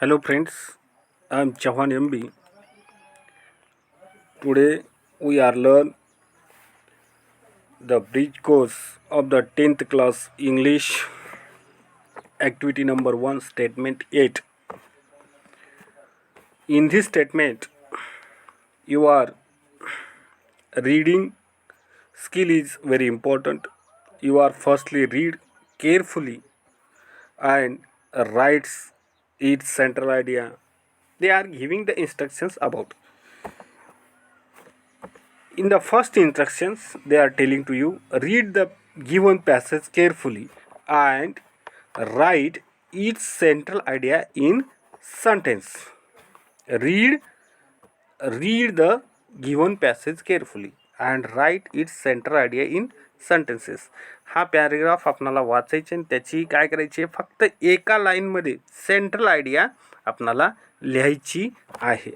Hello friends, I am Chauhan MB. Today we are learn the bridge course of the 10th class English activity number 1 statement 8. In this statement you are reading skill is very important. You are firstly read carefully and writes its central idea. They are giving the instructions about. In the first instructions, they are telling to you read the given passage carefully and write its central idea in sentence. Read read the given passage carefully and write its central idea in sentences. हा paragraph आपणाला वाचायचे आणि त्याची काय करायची आहे, फक्त एका लाईनमध्ये सेंट्रल आयडिया आपणाला लिहायची आहे.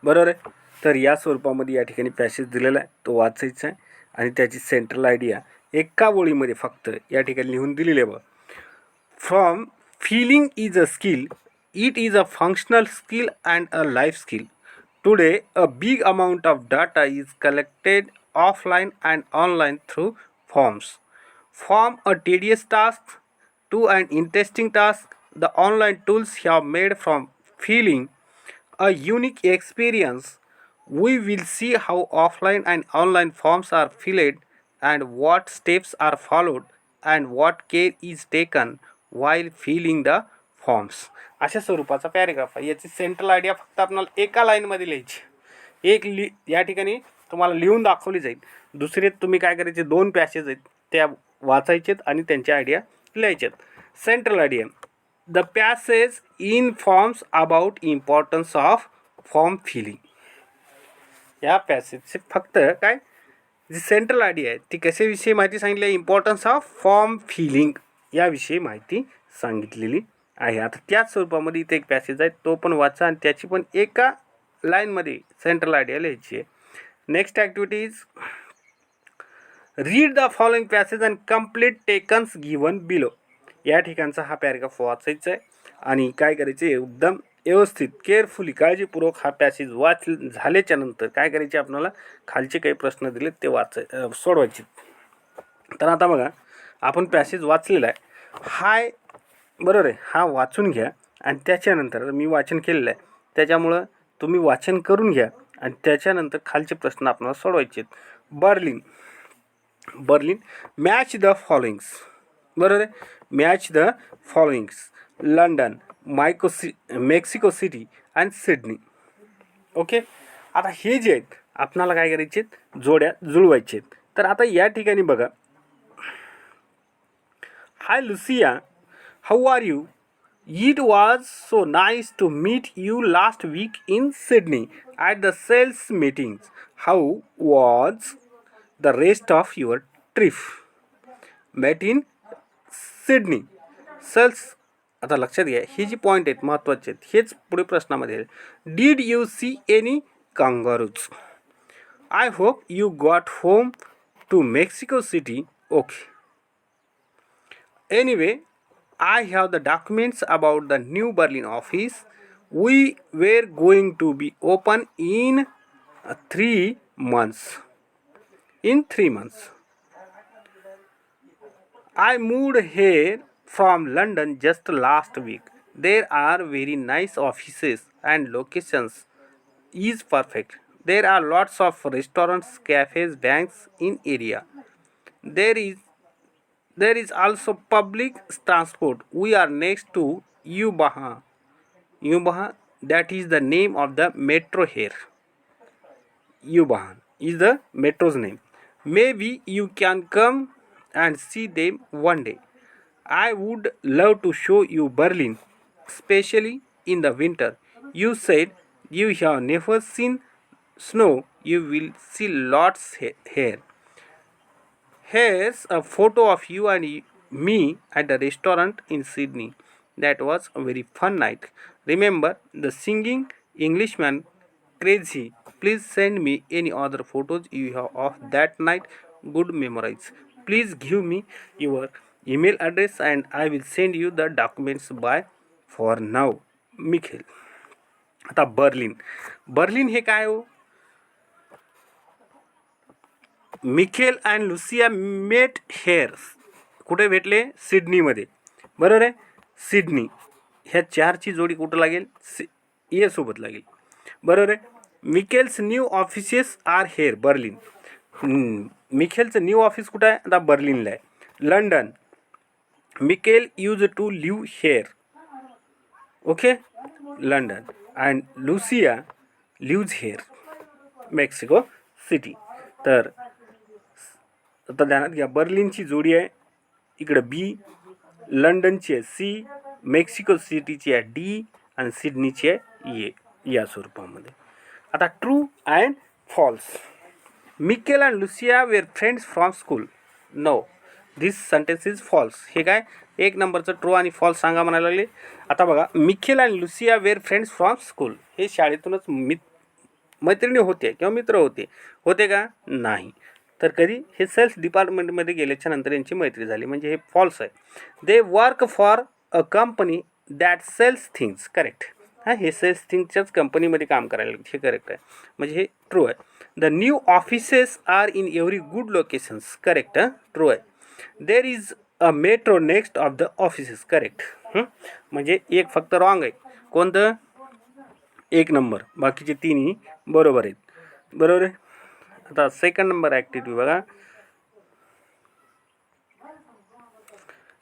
बरोबर आहे. तर या स्वरूपामध्ये या ठिकाणी पॅसेज दिलेला आहे, तो वाचायचा आहे आणि त्याची सेंट्रल आयडिया एका ओळीमध्ये फक्त या ठिकाणी लिहून दिलेली आहे. From feeling is a skill, it is a functional skill and a life skill. Today a big amount of data is collected offline and online through forms. From a tedious task to an interesting task, the online tools have made from feeling a unique experience. We will see how offline and online forms are filled and what steps are followed and what care is taken while filling the forms. अशा स्वरूपाचा paragraph आहे. याची central idea फक्त आपल्याला एका लाईनमध्ये लिहायची. या ठिकाणी तुम्हाला लिहून दाखवली जाईल. दुसरे तुम्ही काय करायचे, दोन पॅसेज आहेत त्या वाचायचेत आणि त्यांची आयडिया लिहायच्यात. Central idea, the passage informs about importance of form filling. या पॅसेजचे फक्त काय जी सेंट्रल आयडिया आहे ती कशाविषयी माहिती सांगितली आहे, इम्पॉर्टन्स ऑफ फॉर्म फिलिंग याविषयी माहिती सांगितलेली आहे. आता त्याच स्वरूपामध्ये इथे एक पॅसेज आहे, तो पण वाचा आणि त्याची पण एका लाईनमध्ये सेंट्रल आयडिया लिहायची आहे. Next activity is read the following passage and complete tokens given below. या ठिकाणचा हा पॅरेग्राफ वाचायचा आहे आणि काय करायचे, एकदम व्यवस्थित केअरफुली काळजीपूर्वक हा पॅसेज झाल्याच्या नंतर काय करायचे, आपल्याला खालचे काही प्रश्न दिलेत ते सोडवायचे. तर आता बघा, आपण पॅसेज वाचलेला आहे, हाय बरोबर आहे, हा वाचून घ्या आणि त्याच्यानंतर मी वाचन केलेलं आहे त्याच्यामुळं तुम्ही वाचन करून घ्या आणि त्याच्यानंतर खालचे प्रश्न आपल्याला सोडवायचे. Berlin match the followings. बरोबर आहे, match the followings London, Mexico city and Sydney. Okay. आता हे जे आहेत आपणाला काय करायचे, जोड्या जुळवायचे. तर आता या ठिकाणी बघा, hi Lucia, how are you? It was so nice to meet you last week in Sydney at the sales meetings. How was the rest of your trip? Met in Sydney. Sales. आता लक्षात घ्या, ही जी point आहेत महत्त्वाचे आहेत हेच पुढे प्रश्नामध्ये. Did you see any kangaroos? I hope you got home to Mexico City okay. Anyway, I have the documents about the New Berlin office. We were going to be open in 3 months. In 3 months. I moved here from London just last week. There are very nice offices and locations is perfect. There are lots of restaurants, cafes, banks in area. There is also public transport. We are next to U-Bahn. U-Bahn, that is the name of the metro here. U-Bahn is the metro's name. Maybe you can come and see them one day. I would love to show you Berlin, especially in the winter. You said you have never seen snow. You will see lots here. Here's a photo of you and me at the restaurant in Sydney. That was a very fun night. Remember the singing Englishman crazy? Please send me any other photos you have of that night. Good memories. Please give me your email address and I will send you the documents by for नाव Michel. आता Berlin हे काय हो? Michel and Lucia met here. कुठे भेटले? सिडनीमध्ये. बरोबर आहे. Sydney ह्या चारची जोडी कुठं लागेल? ए सोबत लागेल. बरोबर आहे. Michel's new offices are here Berlin. मिखेलचं न्यू ऑफिस कुठं आहे? आता बर्लिनला आहे. London. Michel use to live here. Okay, London. And Lucia lives here, Mexico City. तर आता ध्यानात घ्या, बर्लिनची जोडी आहे इकडं बी, लंडनची आहे सी, मेक्सिको सिटीची आहे डी आणि सिडनीची आहे ए या स्वरूपामध्ये. आता true and false. Michel and Lucia were friends from school. No, this sentence is false. हे काय? एक नंबरचं ट्रू आणि फॉल्स सांगा म्हणायला लागले. आता बघा, Michel and Lucia were friends from school. हे शाळेतूनच मैत्रिणी होते किंवा मित्र होते का? नाही. तर कधी? हे सेल्स डिपार्टमेंटमध्ये गेल्याच्या नंतर यांची मैत्री झाली, म्हणजे हे फॉल्स आहे. They work for a company that sells things. Correct. हे सेल्स थिंग्सच्याच कंपनीमध्ये काम करायला लागले, हे करेक्ट आहे, म्हणजे हे ट्रू आहे. The new offices are in every good locations. Correct. True आहे. There is a metro next of the offices. Correct. म्हणजे एक फक्त रॉंग आहे. कोणतं? एक नंबर. बाकीचे तिन्ही बरोबर आहेत. बरोबर आहे. आता सेकंड नंबर ॲक्टिव्हिटी बघा.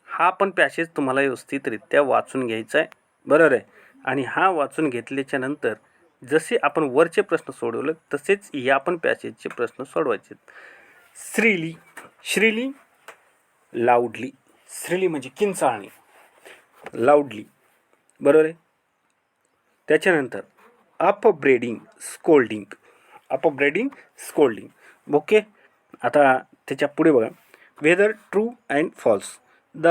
हा पण पॅसेज तुम्हाला व्यवस्थितरित्या वाचून घ्यायचा आहे. बरोबर आहे. आणि हा वाचून घेतल्याच्या नंतर जसे आपण वरचे प्रश्न सोडवले तसेच या पण पॅसेजचे प्रश्न सोडवायचे. श्रीली, लाऊडली. श्रीली म्हणजे किंचाळणी, लाऊडली. बरोबर आहे. त्याच्यानंतर अपब्रेडिंग, स्कोल्डिंग. ओके. आता त्याच्या पुढे बघा, whether true and false. The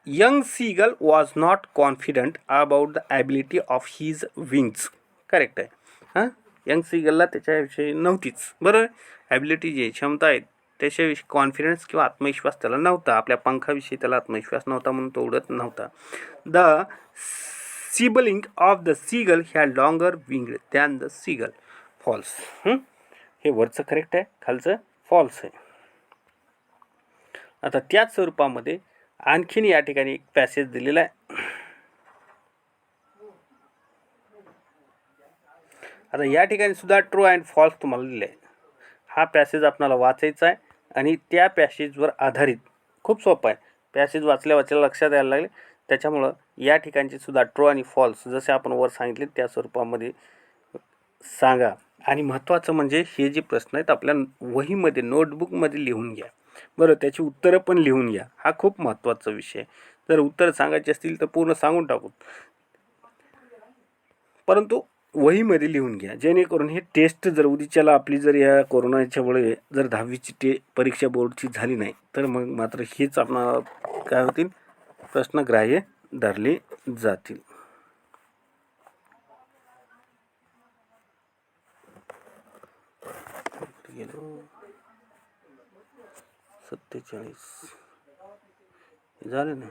young seagull was not confident about the ability of his wings. Correct आहे. यंग सीगलला त्याच्याविषयी नव्हतीच. बरोबर. ॲबिलिटी जी क्षमता आहेत त्याच्याविषयी कॉन्फिडन्स किंवा आत्मविश्वास त्याला नव्हता. आपल्या पंखाविषयी त्याला आत्मविश्वास नव्हता, म्हणून तो उडत नव्हता. The sibling of the seagull ह्या longer wing than the seagull. False. हे वरचं करेक्ट आहे, खालचं फॉल्स आहे. आता त्याच स्वरूपामध्ये आणखीन या ठिकाणी एक पॅसेज दिलेला आहे. आता या ठिकाणी सुद्धा ट्रू अँड फॉल्स तुम्हाला दिले आहे. हा पॅसेज आपल्याला वाचायचा आहे आणि त्या पॅसेजवर आधारित, खूप सोपं आहे. पॅसेज वाचल्या लक्षात यायला लागले. त्याच्यामुळं या ठिकाणचे सुद्धा ट्रू आणि फॉल्स जसे आपण वर सांगितले त्या स्वरूपामध्ये सांगा. आणि महत्त्वाचं म्हणजे हे जे प्रश्न आहेत आपल्या वहीमध्ये, नोटबुकमध्ये लिहून घ्या. बरं, त्याची उत्तरं पण लिहून घ्या. हा खूप महत्त्वाचा विषय आहे. जर उत्तरं सांगायची असतील तर पूर्ण सांगून टाकू, परंतु वहीमध्ये लिहून घ्या, जेणेकरून हे टेस्ट जर उद्याच्याला आपली जर या कोरोनाच्यामुळे जर 10वीची परीक्षा बोर्डची झाली नाही तर मग मात्र हेच आपणाला काय होतील, प्रश्न ग्राह्य धरले जातील. गेलो 47 झालं ना,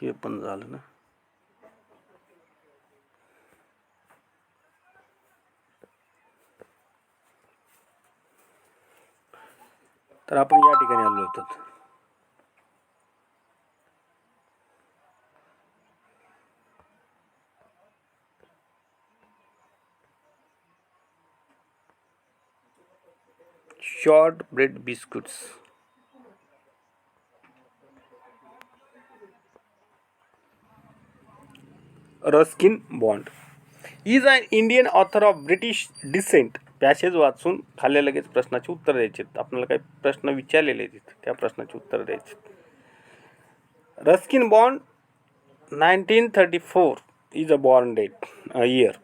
हे पण झालं ना. तर आपण या ठिकाणी आलो होतो. Shortbread biscuits. Ruskin Bond is an Indian author of British descent. Passage वाचून खाली लगेच प्रश्नाचे उत्तर द्यायचे. आपल्याला काही प्रश्न विचारलेले आहेत त्या प्रश्नाचे उत्तर द्यायचे. Ruskin bond 1934 is a born date year.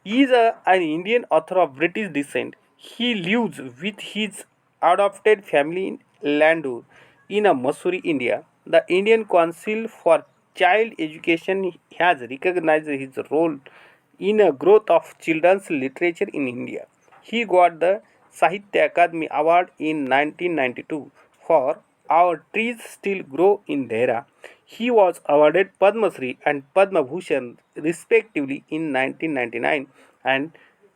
He is an Indian author of British descent. He lives with his adopted family in Landur in Mussoorie, India. The Indian Council for Child Education has recognized his role in a growth of children's literature in India. He got the Sahitya Akademi Award in 1992 for Our Trees Still Grow in Dehra. He was awarded Padma Shri and Padma Bhushan respectively in 1999 and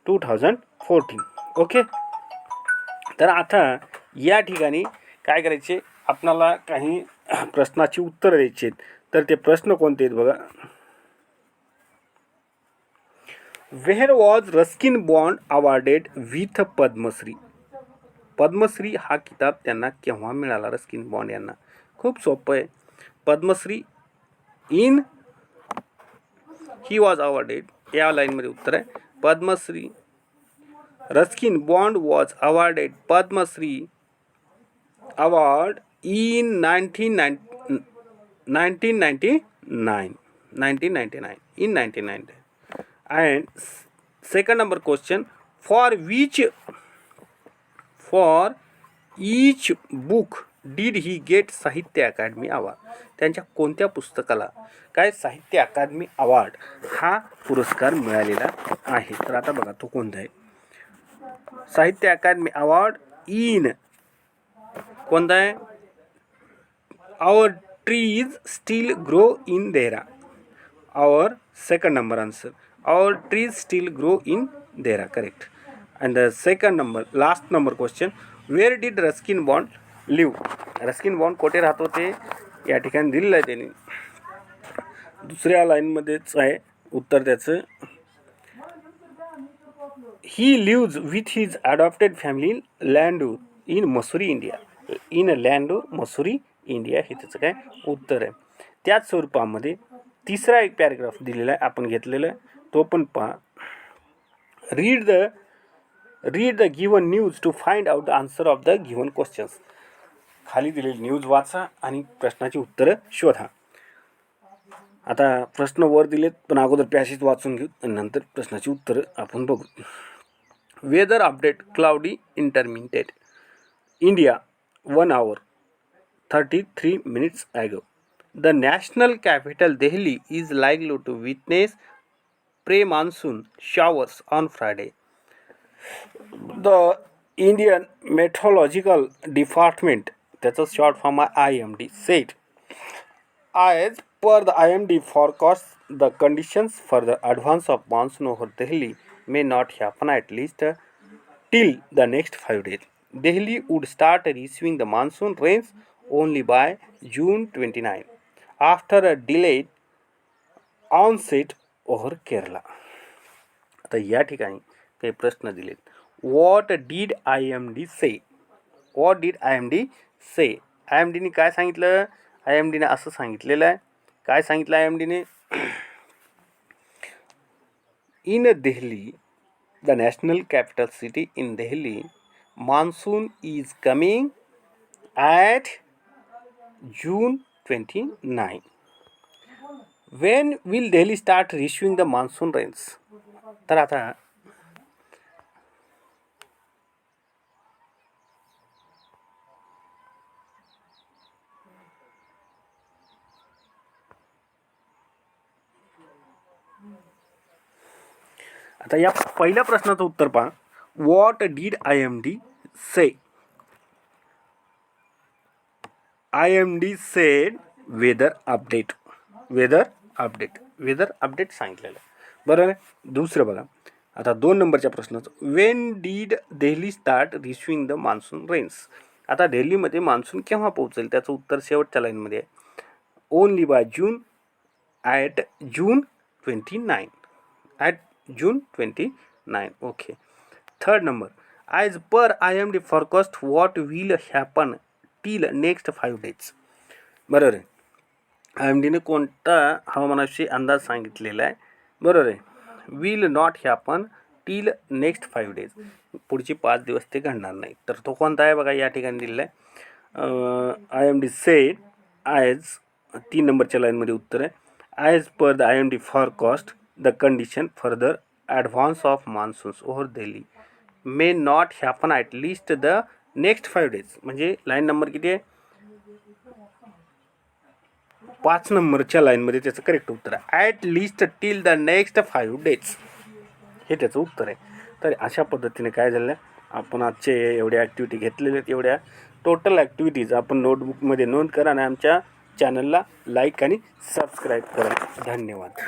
2014. Okay, तर आता या ठिकाणी काय करायचे, आपणाला काही प्रश्नाची उत्तरं द्यायची आहेत. तर ते प्रश्न कोणते आहेत बघा. Where was Ruskin Bond awarded with Padma Shri. Padma Shri हा किताब त्यांना केव्हा मिळाला रस्किन बॉन्ड यांना. खूप सोपं आहे. Padma Shri in he was awarded, या लाईनमध्ये उत्तर आहे. Padma Shri Ruskin Bond was awarded Padma Shri award in 1999 in 1999. And second number question, for each book did he get साहित्य अकादमी अवॉर्ड. त्यांच्या कोणत्या पुस्तकाला काय साहित्य अकादमी अवॉर्ड हा पुरस्कार मिळालेला आहे. तर आता बघा तो कोणता आहे. साहित्य अकादमी अवॉर्ड इन कोणता आहे. Our trees still grow in Dehra. Our second number answer. Our trees still grow in Dehra. Correct. And the second number, last number question. Where did Ruskin Bond live? Ruskin Bond कोठे राहत होते या ठिकाणी दिलेलं आहे त्यांनी. दुसऱ्या लाईनमध्येच आहे उत्तर त्याचं. He lives with his adopted family in Landur in Mussoorie, India. In Landur, Mussoorie, India हे त्याचं काय उत्तर आहे. त्याच स्वरूपामध्ये तिसरा एक पॅराग्राफ दिलेला आहे, आपण घेतलेला आहे तो पण पहा. Read the given news to find out the answer of the given questions. खाली दिलेली न्यूज वाचा आणि प्रश्नाची उत्तरं शोधा. आता प्रश्न वर दिलेत पण अगोदर पॅसेज वाचून घेऊ आणि नंतर प्रश्नाची उत्तरं आपण बघू. Weather update cloudy intermittent India 1 hour 33 minutes ago. The national capital Delhi is likely to witness pre-monsoon showers on Friday. The Indian Meteorological Department, that's a short form IMD, said as per the IMD forecast, the conditions for the advance of monsoon over Delhi may not happen at least till the next 5 days. Delhi would start receiving the monsoon rains only by June 29 after a delayed onset over Kerala. आता या ठिकाणी काही प्रश्न दिलेत. What did IMD say? What did IMD say? IMDने काय सांगितलं. IMDने असं सांगितलेलं आहे. काय सांगितलं IMDने. In Delhi, the national capital city in Delhi, monsoon is coming at June 29. When will Delhi start receiving the monsoon rains? तर आता या पहिल्या प्रश्नाचं उत्तर पहा. What did IMD say. IMD said weather update. Weather update सांगितलेलं आहे बरोबर आहे. दुसरं बघा आता 2 नंबरच्या प्रश्नाचं. When did Delhi start receiving the monsoon rains. आता दिल्लीमध्ये मान्सून केव्हा पोहोचेल त्याचं उत्तर शेवटच्या लाईनमध्ये आहे. Only by June at June 29. Okay. Third number. As per IMD forecast what will happen till next 5 days. बरोबर आहे. IMDने कोणता हवामानाविषयी अंदाज सांगितलेला आहे. बरोबर आहे. Will not happen till next 5 days. पुढची 5 दिवस ते घडणार नाही. तर तो कोणता आहे बघा या ठिकाणी दिलेला आहे. IMD सेड ॲज 3 नंबरच्या लाईनमध्ये उत्तर आहे. As per the IMD forecast the condition further advance of monsoons over Delhi may not happen at least the next 5 days. म्हणजे लाईन नंबर किती आहे. 5 नंबरच्या लाईनमध्ये त्याचं करेक्ट उत्तर आहे. At least till the next 5 days हे त्याचं उत्तर आहे. तर अशा पद्धतीने काय झालं आपण आजचे एवढ्या ॲक्टिव्हिटी घेतलेल्या आहेत. एवढ्या टोटल ॲक्टिव्हिटीज आपण नोटबुकमध्ये नोंद करा आणि आमच्या चॅनलला लाईक आणि सबस्क्राईब करा. धन्यवाद.